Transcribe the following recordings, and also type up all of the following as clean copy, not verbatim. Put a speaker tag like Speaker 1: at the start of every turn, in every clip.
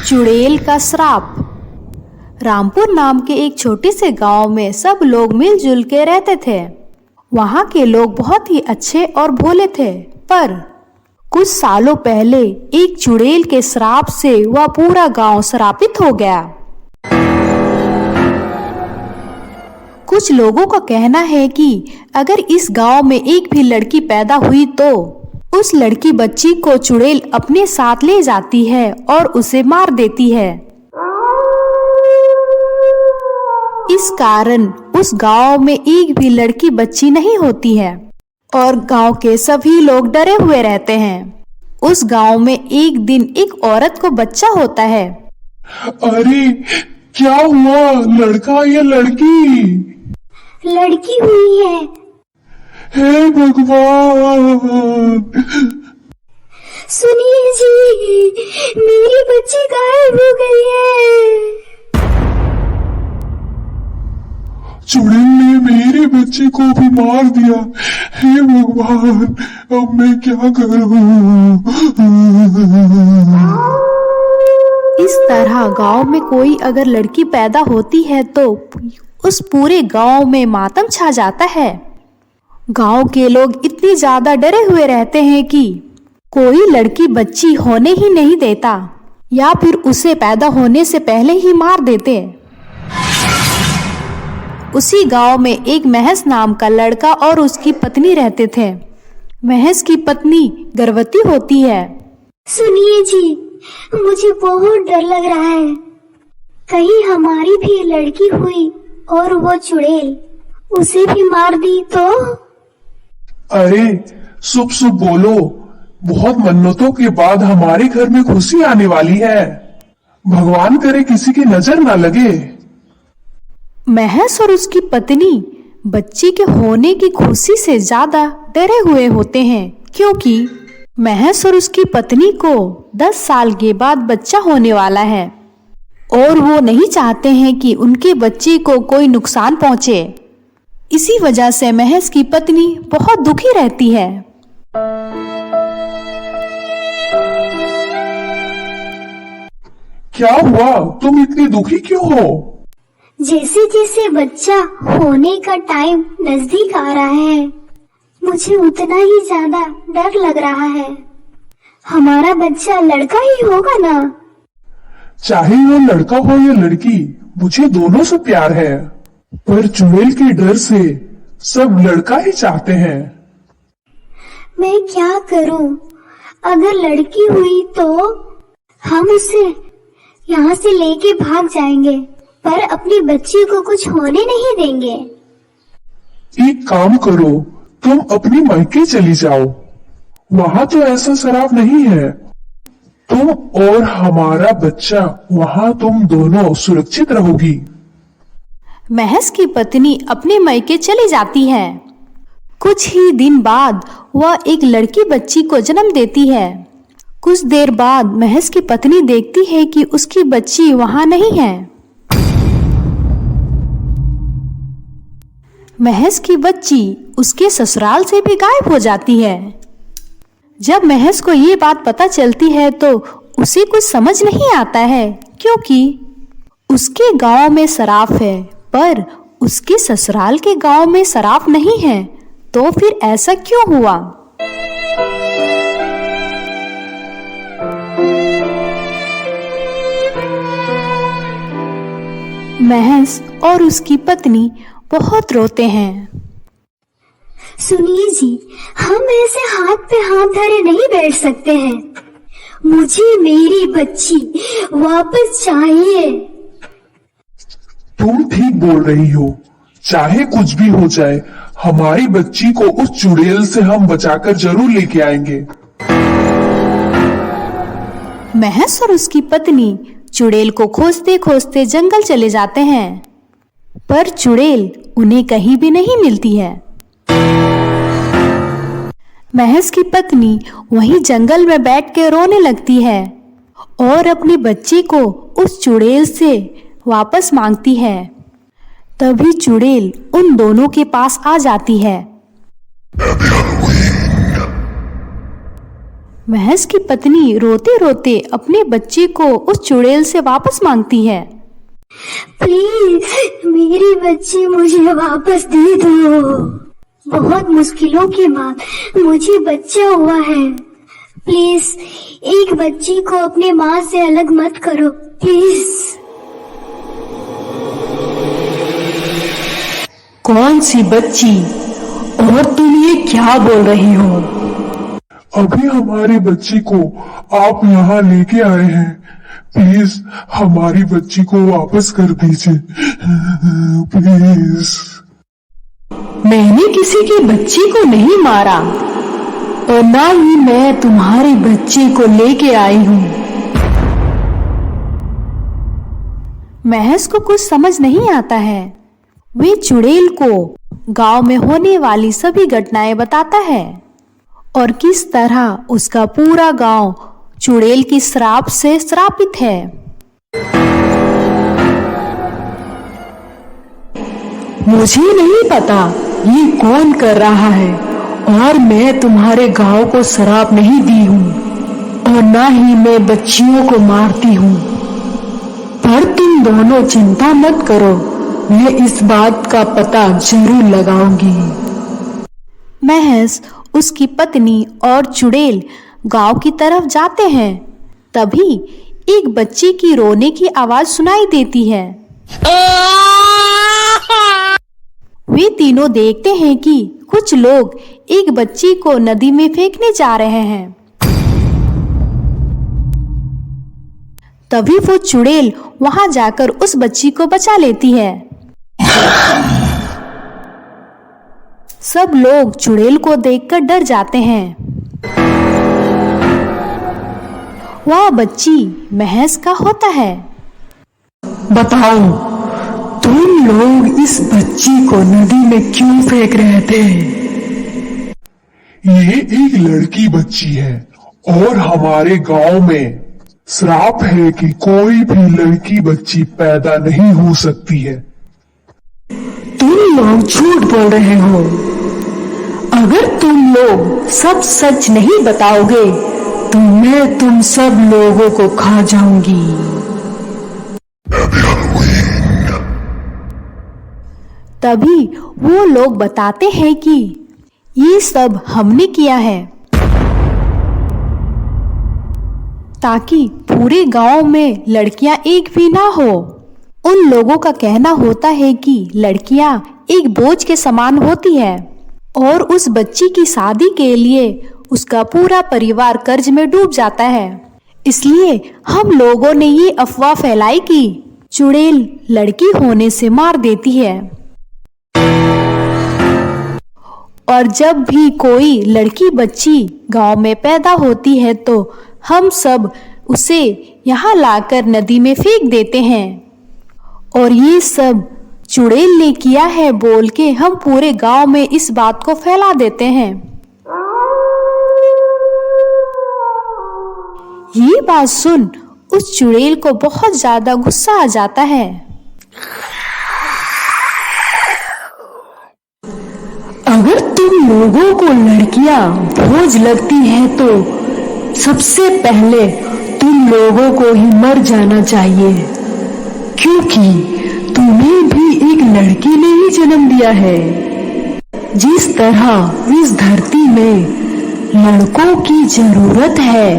Speaker 1: चुड़ैल का श्राप। रामपुर नाम के एक छोटे से गांव में सब लोग मिलजुल के रहते थे। वहां के लोग बहुत ही अच्छे और भोले थे, पर कुछ सालों पहले एक चुड़ैल के श्राप से वह पूरा गांव श्रापित हो गया। कुछ लोगों का कहना है कि अगर इस गांव में एक भी लड़की पैदा हुई तो उस लड़की बच्ची को चुड़ैल अपने साथ ले जाती है और उसे मार देती है। इस कारण उस गांव में एक भी लड़की बच्ची नहीं होती है और गांव के सभी लोग डरे हुए रहते हैं। उस गांव में एक दिन एक औरत को बच्चा होता है।
Speaker 2: अरे क्या हुआ, लड़का या लड़की?
Speaker 3: लड़की हुई है।
Speaker 2: हे भगवान!
Speaker 3: सुनिए जी, मेरी बच्ची गायब हो गई है।
Speaker 2: चुड़ैल ने मेरे बच्चे को भी मार दिया। हे भगवान, अब मैं क्या करूं?
Speaker 1: इस तरह गांव में कोई अगर लड़की पैदा होती है तो उस पूरे गांव में मातम छा जाता है। गांव के लोग इतने ज्यादा डरे हुए रहते हैं कि कोई लड़की बच्ची होने ही नहीं देता या फिर उसे पैदा होने से पहले ही मार देते। उसी गांव में एक महस नाम का लड़का और उसकी पत्नी रहते थे। महस की पत्नी गर्भवती होती है।
Speaker 3: सुनिए जी, मुझे बहुत डर लग रहा है। कहीं हमारी भी लड़की हुई और वो चुड़ैल उसे भी मार दी तो?
Speaker 2: अरे शुभ शुभ बोलो, बहुत मन्नतों के बाद हमारे घर में खुशी आने वाली है। भगवान करे किसी की नजर ना लगे।
Speaker 1: महस और उसकी पत्नी बच्चे के होने की खुशी से ज्यादा डरे हुए होते हैं, क्योंकि महस और उसकी पत्नी को 10 साल के बाद बच्चा होने वाला है और वो नहीं चाहते हैं कि उनके बच्चे को कोई नुकसान पहुंचे। इसी वजह से महस की पत्नी बहुत दुखी रहती है।
Speaker 2: क्या हुआ, तुम इतनी दुखी क्यों हो?
Speaker 3: जैसे जैसे बच्चा होने का टाइम नजदीक आ रहा है, मुझे उतना ही ज्यादा डर लग रहा है। हमारा बच्चा लड़का ही होगा ना?
Speaker 2: चाहे वो लड़का हो या लड़की, मुझे दोनों से प्यार है, पर चुड़ैल के डर से सब लड़का ही चाहते हैं।
Speaker 3: मैं क्या करूं? अगर लड़की हुई तो हम उसे यहाँ से लेके भाग जाएंगे, पर अपनी बच्ची को कुछ होने नहीं देंगे।
Speaker 2: एक काम करो, तुम अपनी मायके चली जाओ, वहाँ तो ऐसा शराब नहीं है। तुम और हमारा बच्चा वहाँ तुम दोनों सुरक्षित रहोगी।
Speaker 1: महस की पत्नी अपने मायके चली जाती है। कुछ ही दिन बाद वह एक लड़की बच्ची को जन्म देती है। कुछ देर बाद महस की पत्नी देखती है कि उसकी बच्ची वहां नहीं है। महस की बच्ची उसके ससुराल से भी गायब हो जाती है। जब महस को ये बात पता चलती है तो उसे कुछ समझ नहीं आता है, क्योंकि उसके गांव में शराब है पर उसके ससुराल के गांव में शराब नहीं है। तो फिर ऐसा क्यों हुआ? महस और उसकी पत्नी बहुत रोते हैं।
Speaker 3: सुनिए जी, हम ऐसे हाथ पे हाथ धरे नहीं बैठ सकते हैं। मुझे मेरी बच्ची वापस चाहिए।
Speaker 2: तुम ठीक बोल रही हो, चाहे कुछ भी हो जाए, हमारी बच्ची को उस चुड़ैल से हम बचाकर जरूर लेके आएंगे।
Speaker 1: महस और उसकी पत्नी चुड़ैल को खोजते खोजते जंगल चले जाते हैं, पर चुड़ैल उन्हें कहीं भी नहीं मिलती है। महस की पत्नी वहीं जंगल में बैठ के रोने लगती है और अपनी बच्ची को उस चुड़ैल से वापस मांगती है। तभी चुड़ैल उन दोनों के पास आ जाती है। महस की पत्नी रोते रोते अपने बच्चे को उस चुड़ैल से वापस मांगती है।
Speaker 3: प्लीज मेरी बच्ची मुझे वापस दे दो। बहुत मुश्किलों के बाद मुझे बच्चा हुआ है। प्लीज एक बच्ची को अपने माँ से अलग मत करो, प्लीज।
Speaker 1: कौन सी बच्ची? और तुम ये क्या बोल रही हो?
Speaker 2: अभी हमारी बच्ची को आप यहाँ लेके आए हैं। प्लीज हमारी बच्ची को वापस कर दीजिए, प्लीज।
Speaker 1: मैंने किसी की बच्ची को नहीं मारा और ना ही मैं तुम्हारे बच्चे को लेके आई हूँ। महस को कुछ समझ नहीं आता है। वे चुड़ैल को गांव में होने वाली सभी घटनाएं बताता है और किस तरह उसका पूरा गांव चुड़ैल की श्राप से श्रापित है। मुझे नहीं पता ये कौन कर रहा है और मैं तुम्हारे गांव को श्राप नहीं दी हूँ और ना ही मैं बच्चियों को मारती हूँ। पर तुम दोनों चिंता मत करो, मैं इस बात का पता जरूर लगाऊंगी। महस, उसकी पत्नी और चुड़ैल गांव की तरफ जाते हैं। तभी एक बच्चे की रोने की आवाज सुनाई देती है। वे तीनों देखते हैं कि कुछ लोग एक बच्ची को नदी में फेंकने जा रहे हैं। तभी वो चुड़ैल वहां जाकर उस बच्ची को बचा लेती है। सब लोग चुड़ैल को देखकर डर जाते हैं। वह बच्ची महस का होता है। बताओ, तुम लोग इस बच्ची को नदी में क्यों फेंक रहे थे?
Speaker 2: ये एक लड़की बच्ची है और हमारे गांव में श्राप है कि कोई भी लड़की बच्ची पैदा नहीं हो सकती है।
Speaker 1: तुम लोग झूठ बोल रहे हो। अगर तुम लोग सब सच नहीं बताओगे तो मैं तुम सब लोगों को खा जाऊंगी। तभी वो लोग बताते हैं कि ये सब हमने किया है ताकि पूरे गांव में लड़कियां एक भी ना हो। उन लोगों का कहना होता है कि लड़कियां एक बोझ के समान होती है और उस बच्ची की शादी के लिए उसका पूरा परिवार कर्ज में डूब जाता है। इसलिए हम लोगों ने ये अफवाह फैलाई कि चुड़ैल लड़की होने से मार देती है और जब भी कोई लड़की बच्ची गांव में पैदा होती है तो हम सब उसे यहाँ लाकर नदी में फेंक देते हैं और ये सब चुड़ैल ने किया है बोल के हम पूरे गांव में इस बात को फैला देते हैं। ये बात सुन उस चुड़ैल को बहुत ज्यादा गुस्सा आ जाता है। अगर तुम लोगों को लड़कियां बोझ लगती हैं तो सबसे पहले तुम लोगों को ही मर जाना चाहिए, क्योंकि तुम्हें भी एक लड़की ने ही जन्म दिया है। जिस तरह इस धरती में लड़कों की जरूरत है,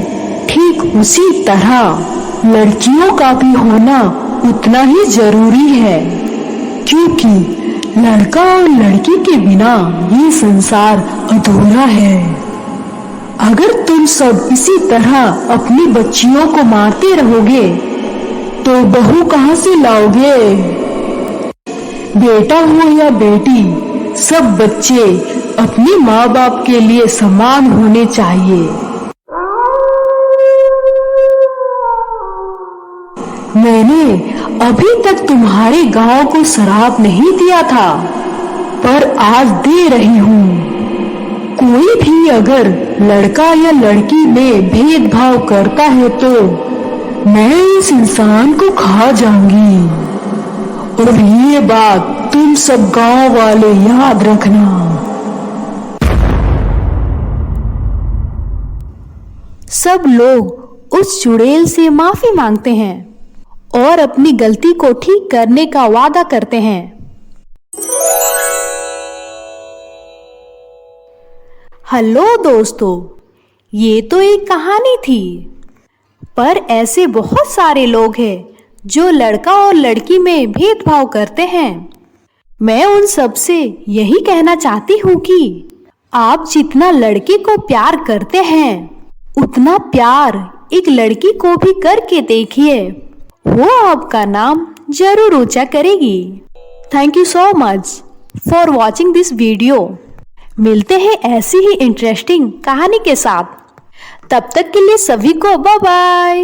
Speaker 1: ठीक उसी तरह लड़कियों का भी होना उतना ही जरूरी है, क्योंकि लड़का और लड़की के बिना ये संसार अधूरा है। अगर तुम सब इसी तरह अपनी बच्चियों को मारते रहोगे तो बहू कहाँ से लाओगे? बेटा हो या बेटी, सब बच्चे अपने माँ बाप के लिए समान होने चाहिए। मैंने अभी तक तुम्हारे गांव को श्राप नहीं दिया था, पर आज दे रही हूँ। कोई भी अगर लड़का या लड़की में भेदभाव करता है तो मैं इस इंसान को खा जाऊंगी। और ये बात तुम सब गांव वाले याद रखना। सब लोग उस चुड़ैल से माफी मांगते हैं और अपनी गलती को ठीक करने का वादा करते हैं। हेलो दोस्तों, ये तो एक कहानी थी, पर ऐसे बहुत सारे लोग हैं जो लड़का और लड़की में भेदभाव करते हैं। मैं उन सब से यही कहना चाहती हूँ कि आप जितना लड़के को प्यार करते हैं उतना प्यार एक लड़की को भी करके देखिए, वो आपका नाम जरूर ऊंचा करेगी। Thank you so much for watching this video. मिलते हैं ऐसी ही इंटरेस्टिंग कहानी के साथ। तब तक के लिए सभी को बाय बाय।